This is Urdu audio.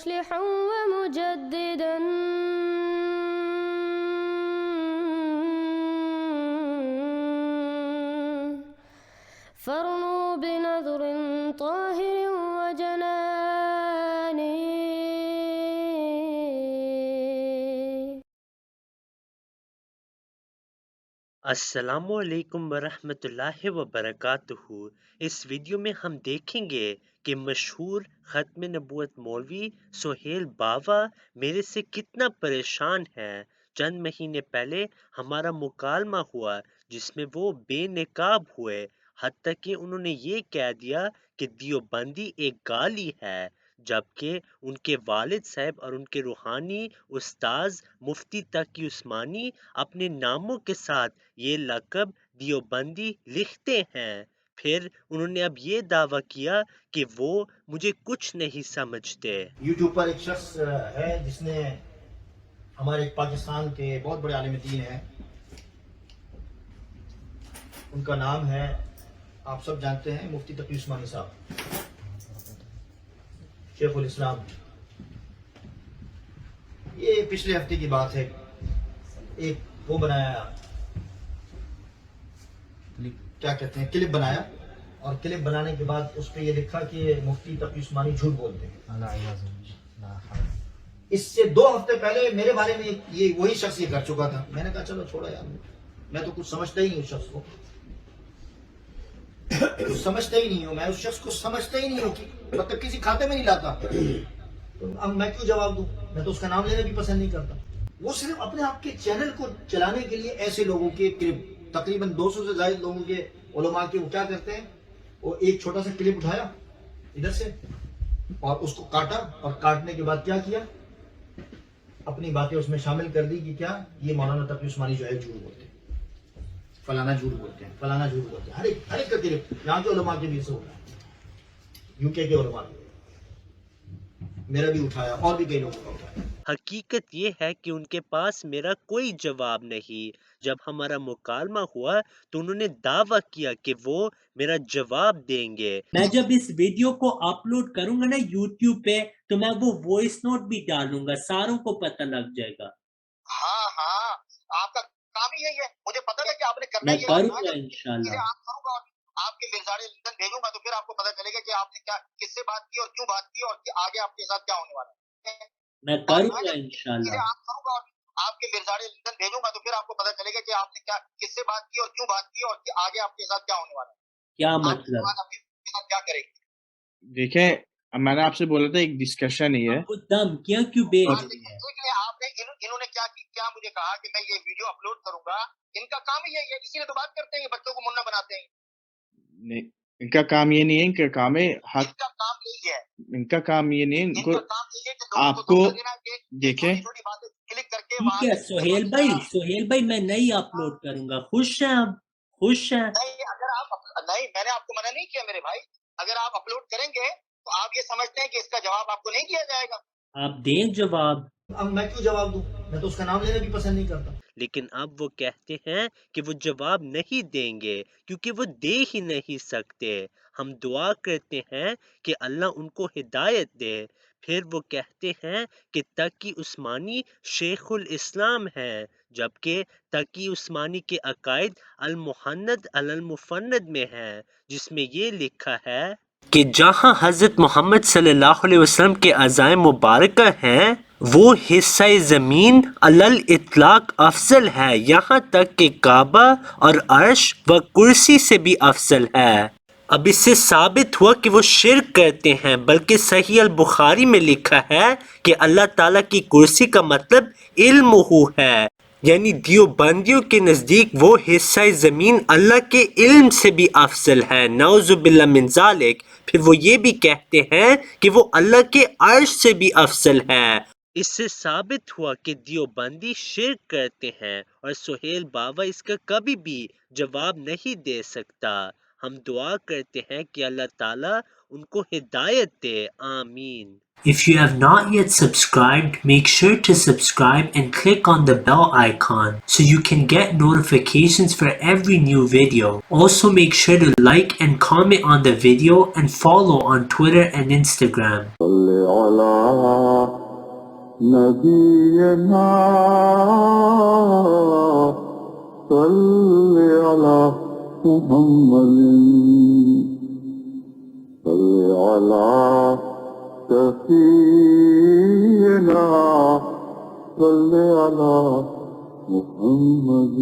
مصلحا ومجددا فارنوا بنظر طاهر وجنان. السلام علیکم ورحمۃ اللہ وبرکاتہ۔ اس ویڈیو میں ہم دیکھیں گے کہ مشہور ختم نبوت مولوی سہیل باوا میرے سے کتنا پریشان ہے۔ چند مہینے پہلے ہمارا مکالمہ ہوا جس میں وہ بے نقاب ہوئے، حتیٰ کہ انہوں نے یہ کہہ دیا کہ دیوبندی ایک گالی ہے، جبکہ ان کے والد صاحب اور ان کے روحانی استاذ مفتی تقی عثمانی اپنے ناموں کے ساتھ یہ لقب دیوبندی لکھتے ہیں۔ پھر انہوں نے اب یہ دعویٰ کیا کہ وہ مجھے کچھ نہیں سمجھتے۔ یوٹیوب پر ایک شخص ہے جس نے ہمارے پاکستان کے بہت بڑے عالم دین ہیں، ان کا نام ہے، آپ سب جانتے ہیں، مفتی تقی عثمانی صاحب، شیخ الاسلام۔ یہ پچھلے ہفتے کی بات ہے، ایک وہ بنایا، کیا کہتے ہیں، کلپ بنایا، اور کلپ بنانے کے بعد اس پہ یہ لکھا کہ مفتی تقی عثمانی جھوٹ بولتے ہیں۔ اس سے 2 ہفتے پہلے میرے بارے میں یہ وہی شخص یہ کر چکا تھا۔ میں نے کہا چلو چھوڑا یار، میں تو کچھ سمجھتا ہی نہیں اس شخص کو، کچھ سمجھتا ہی نہیں ہوں، میں اس شخص کو سمجھتا ہی نہیں ہوں، مطلب کسی کھاتے میں نہیں لاتا، تو اب میں کیوں جواب دوں؟ میں تو اس کا نام لینا بھی پسند نہیں کرتا۔ وہ صرف اپنے آپ کے چینل کو چلانے کے لیے ایسے لوگوں کے کلپ، تقریباً 200 سے زائد لوگوں کے علماء کے، وہ کیا کرتے ہیں، وہ ایک چھوٹا سا کلپ اٹھایا ادھر سے اور اس کو کاٹا، اور کاٹنے کے بعد کیا کیا، اپنی باتیں اس میں شامل کر دی کہ کیا یہ مولانا تقی عثمانی جو ہے جھوٹ بولتے ہیں، فلانا جھوٹ بولتے ہیں، فلانا جھوٹ بولتے ہیں، ہر ایک کا کلپ یہاں کے علماء کے بھی سے ہوتا ہے، یو کے علماء نے میرا بھی اٹھایا اور بھی کئی لوگوں کا اٹھایا۔ حقیقت یہ ہے کہ ان کے پاس میرا کوئی جواب نہیں۔ جب ہمارا مکالمہ ہوا تو انہوں نے دعویٰ کیا کہ وہ میرا جواب دیں گے۔ میں جب اس ویڈیو کو اپلوڈ کروں گا نا یوٹیوب پہ تو میں وہ وائس نوٹ بھی ڈالوں گا، ساروں کو پتہ لگ جائے گا۔ ہاں آپ کا کام ہی یہی ہے، مجھے پتہ ہے کہ آپ نے کرنا میں یہ کروں گا انشاءاللہ۔ آپ کروں گا، آپ کے مرزاڑے لندن بھیجوں گا، تو پھر آپ کو پتہ چلے گا کہ آپ نے کیا، کس سے بات کی اور کیوں بات کی، اور آگے آپ کے ساتھ کیا ہونے والا ہے۔ میں کروں گا انشاءاللہ۔ آپ کروں گا، آپ کے مرزاڑے لندن بھیجوں گا، تو پھر آپ کو پتہ چلے گا کہ آپ نے کیا، کس سے بات کی اور کیوں بات کی، اور آگے آپ کے ساتھ کیا ہونے والا ہے۔ کیا مطلب؟ آپ کے ساتھ کیا کرے گی؟ دیکھیں میں نے آپ سے بولا تھا ایک ڈسکشن ہی ہے، وہ دھمکیاں کیوں بھیج رہی ہے؟ آپ نے انہوں نے کیا مجھے کہا کہ میں یہ ویڈیو اپلوڈ کروں گا، ان کا کام ہی یہی ہے، اسی لیے تو بات کرتے ہیں، یہ بچوں کو منہ بناتے ہیں۔ نہیں ان کا کام یہ نہیں ہے، ان کا کام ہے حق، ان کا کام یہی ہے، ان کا کام یہ نہیں ہے، ان کو آپ کو کو دیکھیں چھوٹی باتیں کلک کر کے ٹھیک ہے سہیل بھائی میں نہیں اپلوڈ کروں گا، خوش ہیں اب، خوش ہیں؟ اگر آپ نہیں، میں نے آپ کو منع نہیں کیا میرے بھائی، اگر آپ اپلوڈ کریں گے تو آپ یہ سمجھتے ہیں کہ اس کا جواب آپ کو نہیں دیا جائے گا۔ آپ دیں جواب۔ اب میں کیوں جواب دوں؟ میں تو اس کا نام لینا بھی پسند نہیں کرتا۔ لیکن اب وہ کہتے ہیں کہ وہ جواب نہیں دیں گے کیونکہ وہ دے ہی نہیں سکتے۔ ہم دعا کرتے ہیں کہ اللہ ان کو ہدایت دے۔ پھر وہ کہتے ہیں کہ تقی عثمانی شیخ الاسلام ہیں، جبکہ تقی عثمانی کے عقائد المحند علی المفند میں ہیں، جس میں یہ لکھا ہے کہ جہاں حضرت محمد صلی اللہ علیہ وسلم کے عزائم مبارکہ ہیں وہ حصہ زمین علل اطلاق افضل ہے، یہاں تک کہ کعبہ اور عرش و کرسی سے بھی افضل ہے۔ اب اس سے ثابت ہوا کہ وہ شرک کرتے ہیں، بلکہ صحیح البخاری میں لکھا ہے کہ اللہ تعالیٰ کی کرسی کا مطلب علم ہو ہے، یعنی دیوبندیوں کے نزدیک وہ حصہ زمین اللہ کے علم سے بھی افضل ہے، نعوذ باللہ من ذالک۔ پھر وہ یہ بھی کہتے ہیں کہ وہ اللہ کے عرش سے بھی افضل ہے۔ اس سے ثابت ہوا کہ دیوبندی شرک کرتے ہیں اور سہیل باوا اس کا کبھی بھی جواب نہیں دے سکتا۔ ہم دعا کرتے ہیں کہ اللہ تعالیٰ ان کو ہدایت دے، آمین۔ If you have not yet subscribed, make sure to subscribe and click on the bell icon so you can get notifications for every new video. Also make sure to like and comment on the video and follow on Twitter and Instagram. صل على نبينا صل على محمد صل على سفينا صل على محمد